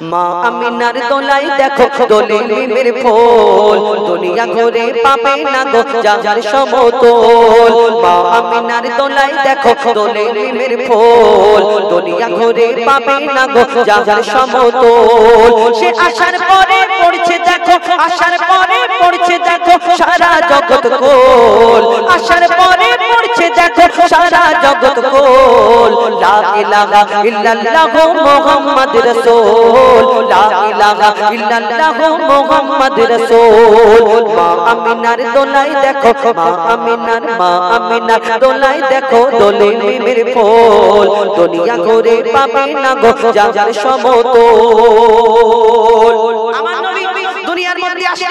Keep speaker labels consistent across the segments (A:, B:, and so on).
A: মা আমিনার দোলাই দেখো দোলে নিমের ফুল দুনিয়া ঘুরে পাবে না গো যার সমতল মা আমিনার দোলাই দেখো দোলে নিমের ফুল দুনিয়া ঘুরে পাবে না গো যার সমতল সে আসার পরে পড়ছে দেখো আসার পরে পড়ছে দেখো সারা জগৎ কোল আসার পরে পড়ছে দেখো সারা জগৎ কোল লা ইলাহা ইল্লাল্লাহ মুহাম্মদ রাসূল লা ইলাহা ইল্লাল্লাহ মুহাম্মদ রাসূল মা আমিনার দোলাই দেখো মা আমিনার দোলাই দেখো দোলে নিমের ফুল দুনিয়া ঘুরে পাবে না গো যার সমতল আমার নবী দুনিয়ার মধ্যে আসে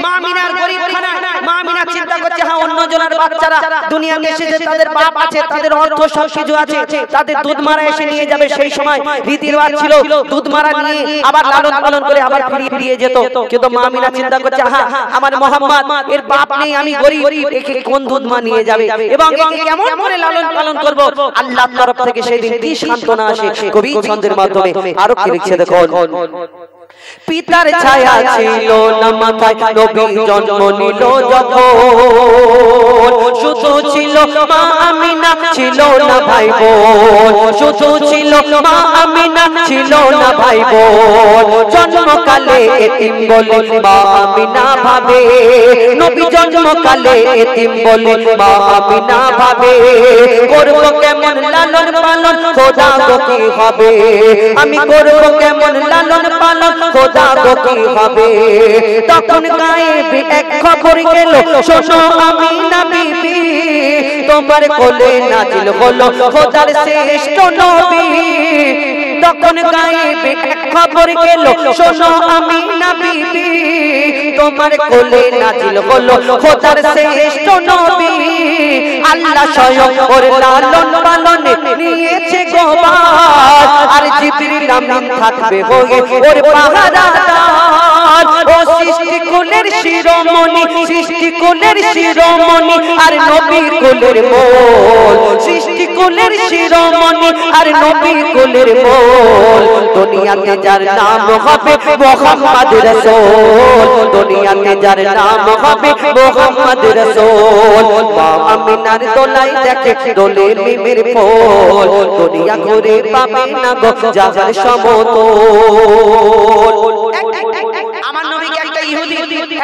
A: মা আমিনার গরিবখানা মা আমিনা চিন্তা করছে হ্যাঁ অন্য জনের বাচ্চারা দুনিয়াতে এসেছে তাদের বাপ আছে তাদের অর্থ সব কিছু আছে তাদের দুধ মারা এসে নিয়ে যাবে সেই সময় রীতি রিওয়াজ ছিল দুধ মারা নিয়ে আবার লালন পালন করে আবার ফিরিয়ে যেত কিন্তু মা আমিনা চিন্তা করছে হ্যাঁ আমার মুহাম্মদ এর বাপ নেই আমি গরিব একে কোন দুধ মা নিয়ে যাবে এবং একে কেমন করে লালন পালন করব আল্লাহর তরফ থেকে সেই দিন কি সান্ত্বনা আসে কবি ছন্দের মাধ্যমে আরো কি লিখছে দেখো পিতার ছায়া ছিল না মাথায় নবী জন্ম নিল যখন শুধু ছিল মা আমিনা ছিল না ভাই বোন শুধু ছিল মা আমিনা ছিল না ভাই বোন জন্মকালে এতিম বলে মা আমিনা ভাবে নবী জন্মকালে এতিম বলে মা আমিনা ভাবে করব কেমন লালন পালন খোদা গো কি হবে আমি করব কেমন লালন পালন খোদা গো কি হবে তখন গায়েবে এক খবর গেল শোনো আমিনা বিবি তোমার কোলে নাজিল হলো খোদার শ্রেষ্ঠ নবী তখন গায়েবে এক খবর গেল শোনো আমিনা বিবি তোমার কোলে নাজিল হলো খোদার শ্রেষ্ঠ নবী আল্লাহ স্বয়ং ওর লালন পালনে নিয়েছে গোবার আর জিবরিল আমিন থাকবে হয়ে ওর পাহারাদার ও সৃষ্টি কুলের শিরোমণি সৃষ্টি কুলের শিরোমণি আর নবী কুলের মোল সৃষ্টি কুলের শিরোমণি আর নবী কুলের মোল দুনিয়াতে যার নাম হবে মুহাম্মদ রাসূল দুনিয়াতে যার নাম হবে মুহাম্মদ রাসূল মা আমিনার দোলাই দেখে দোলে নিমের ফুল দুনিয়া ঘুরে পাবে না গো যার সমতল আমার নবীকে একটা ইহুদি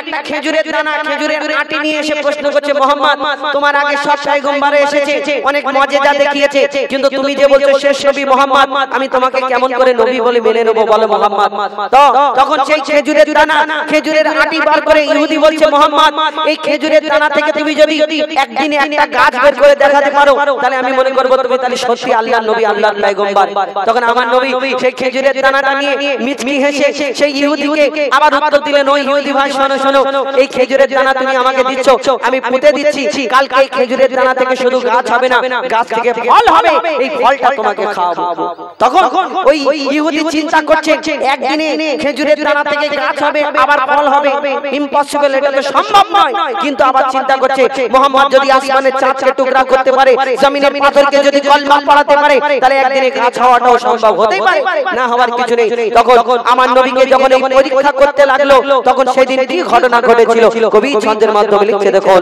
A: একটা খেজুরের দানা খেজুরের আটি নিয়ে এসে প্রশ্ন করছে মুহাম্মদ তোমার আগে সব পয়গম্বর এসেছে অনেক মুজিজা দেখিয়েছে কিন্তু তুমি যে বলছো শেষ নবী মুহাম্মদ আমি তোমাকে কেমন করে নবী বলে মেনে নেব বলো মুহাম্মদ তখন সেই খেজুরের দানা খেজুরের আটি বার করে ইহুদি বলছে মুহাম্মদ এই খেজুরের দানা থেকে তুমি যদি একদিনে একটা গাছ বের করে দেখাতে পারো তাহলে আমি মনে করব তুমি তাহলে সত্যি আল্লাহর নবী আল্লাহর পয়গম্বর তখন আমার নবী সেই খেজুরের দানাটা নিয়ে মিচকি হেসে সেই ইহুদিকে আবার উত্তর দিলেন ওই ইহুদি ভাই শোনো শোনো এই খেজুরের দানা তুমি আমাকে দিচ্ছ আমি পুঁতে দিচ্ছি কালকে এই খেজুরের দানা থেকে শুধু গাছ হবে না গাছ থেকে ফল হবে এই ফলটা তোমাকে খাওয়াবো তখন ওই ইহুদি চিন্তা করছে একদিনে খেজুরের দানা থেকে গাছ হবে আবার ফল হবে ইম্পসিবল এটা তো সম্ভব নয় কিন্তু আবার চিন্তা করছে মুহাম্মদ যদি আসমানের চাঁদকে টুকরা করতে পারে জমিনের পাথরকে যদি কলমা পড়াতে পারে তাহলে একদিনে গাছ হওয়াটাও সম্ভব হতেই পারে না হওয়ার কিছু নেই তখন আমার নবীকে যখন এই পরীক্ষা করতে লাগলো তখন সেদিন কি ঘটনা ঘটেছিল কবি ছন্দের মাধ্যমে লিখছে দেখুন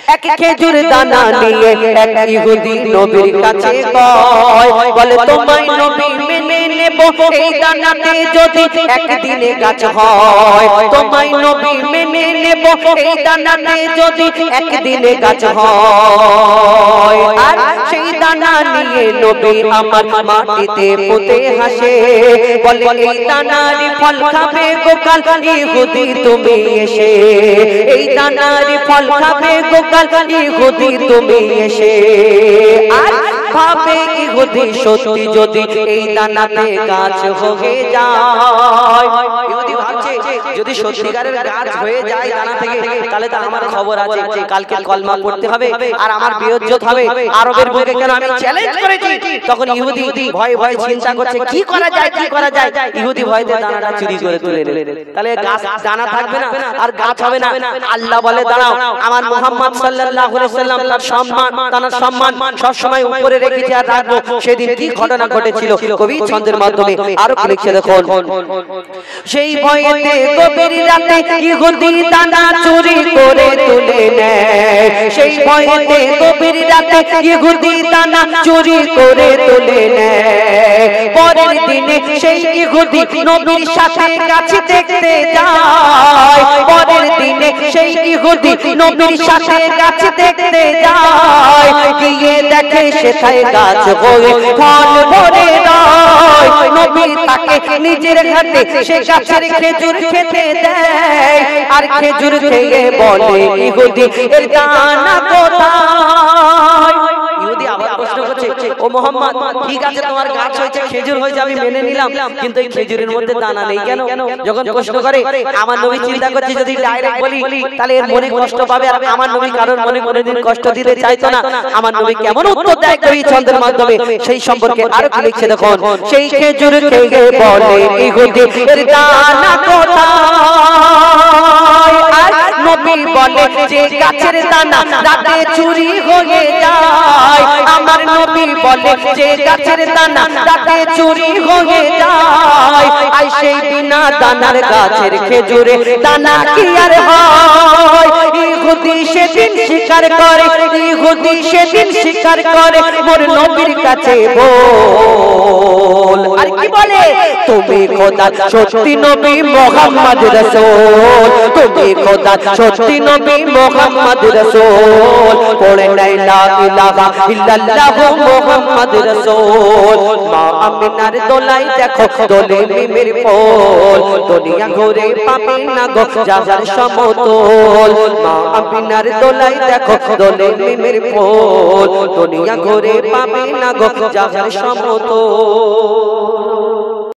A: এক খেজুর দানা নিয়ে এক ইহুদি নবীর কাছে কয় বলে তোমায় নবী মেনে নেব এই দানাতে যদি একদিনে গাছ হয় তোমায় নবী মেনে নেব এই দানাতে যদি একদিনে গাছ হয় আর সেই দানা নিয়ে নবী আমার মাটিতে পুঁতে হাসে বলে এই দানার ফল খাবে গোকাল ইহুদি তুমি এসে এই দানার ফল খাবে গোকাল ইহুদি তুমি এসে আর ভাবে ইহুদি সত্যি যদি এই দানাতে গাছ হয়ে যায় ইহুদি ভাবছে যদি সত্যিকারের গাছ হয়ে যায় দানা থেকে, তাহলে তো আমার খবর আছে, কালকে কলমা পড়তে হবে আর আমার বিয়োজ্জত হবে। আরবের বুকে কেন আমি চ্যালেঞ্জ করেছি, তখন ইহুদি ভয় ভয় চিন্তা করছে কি করা যায় কি করা যায়। ইহুদি ভয়তে দানাটা চুরি করে তুলে নিল, তাহলে গাছ দানা থাকবে না আর গাছ হবে না। আল্লাহ বলে দাঁড়াও, আমার মুহাম্মদ সাল্লাল্লাহু আলাইহি ওয়াসাল্লাম তার সম্মান সব সময় উপরে রেখেছে আর রাখবো। সেদিন কি ঘটনা ঘটেছিল কবি ছন্দের মাধ্যমে আরো লিখে দেখুন। সেই ভয়েতে গভীর রাতে ইহুদি দানা চুরি করে তুলে নেয়, সেই ভয়েতে গভীর রাতে ইহুদি দানা চুরি করে তুলে নেয়। পরের দিনে সেই ইহুদি নবীর সাথে গাছে দেখতে যায়, পরের দিনে সেই ইহুদি নবীর সাথে গাছে দেখতে যায়। গিয়ে দেখে সেথায় গাছ হয়ে ফল ভরে রয়, নবী তাকে নিজের হাতে সে গাছের খেজুর খেতে দেয়। আর খেজুর খেয়ে বলে ইহুদি এর দানা কোথায়। ইহুদি আবার প্রশ্ন করছে, ও মুহাম্মদ ঠিক আছে তোমার গাছ হয়েছে খেজুর হয়েছে আমি মেনে নিলাম, কিন্তু এই খেজুরের মধ্যে দানা নেই কেন? যখন প্রশ্ন করে আমার নবী চিন্তা করছে যদি ডাইরেক্ট বলি তাহলে এর মনে কষ্ট পাবে, আর আমার নবী কারোর মনে কোনোদিন কষ্ট দিতে চাইতো না। আমার নবী কেমন উত্তর দেয় কবি ছন্দের মাধ্যমে সেই সম্পর্কে আরো কি লিখছে দেখুন। সেই খেজুর খেয়ে বলে ইহুদি এর দানা কোথায়। আর নবী বলে যে গাছের দানা রাতে চুরি হয়ে যায়। আমার নবী বলে যে গাছের দানা রাতে চুরি হয়ে যায়। আর সেই বিনা দানার গাছের খেজুরে দানা কি আর হয়। ইহুদি সেদিন স্বীকার করে, ইহুদি সেদিন স্বীকার করে মোর নবীর কাছে বল। আর কি বলে, তুমি খোদা সত্যি নবী মুহাম্মদ রাসূল, তুমি খোদা সত্যি নবী মুহাম্মদ রাসূল। পড়ে লা ইলাহা ইল্লাল্লাহু মুহাম্মদ রাসূল। মা আমিনার দোলাই দেখো দোলে মিমের ফুল, দুনিয়া ঘুরে পাবে না গো যাহার সমতল। মা আমিনার দোলাই দেখো দোলে মিমের ফুল, দুনিয়া ঘুরে পাবে না গো যাহার সমতল।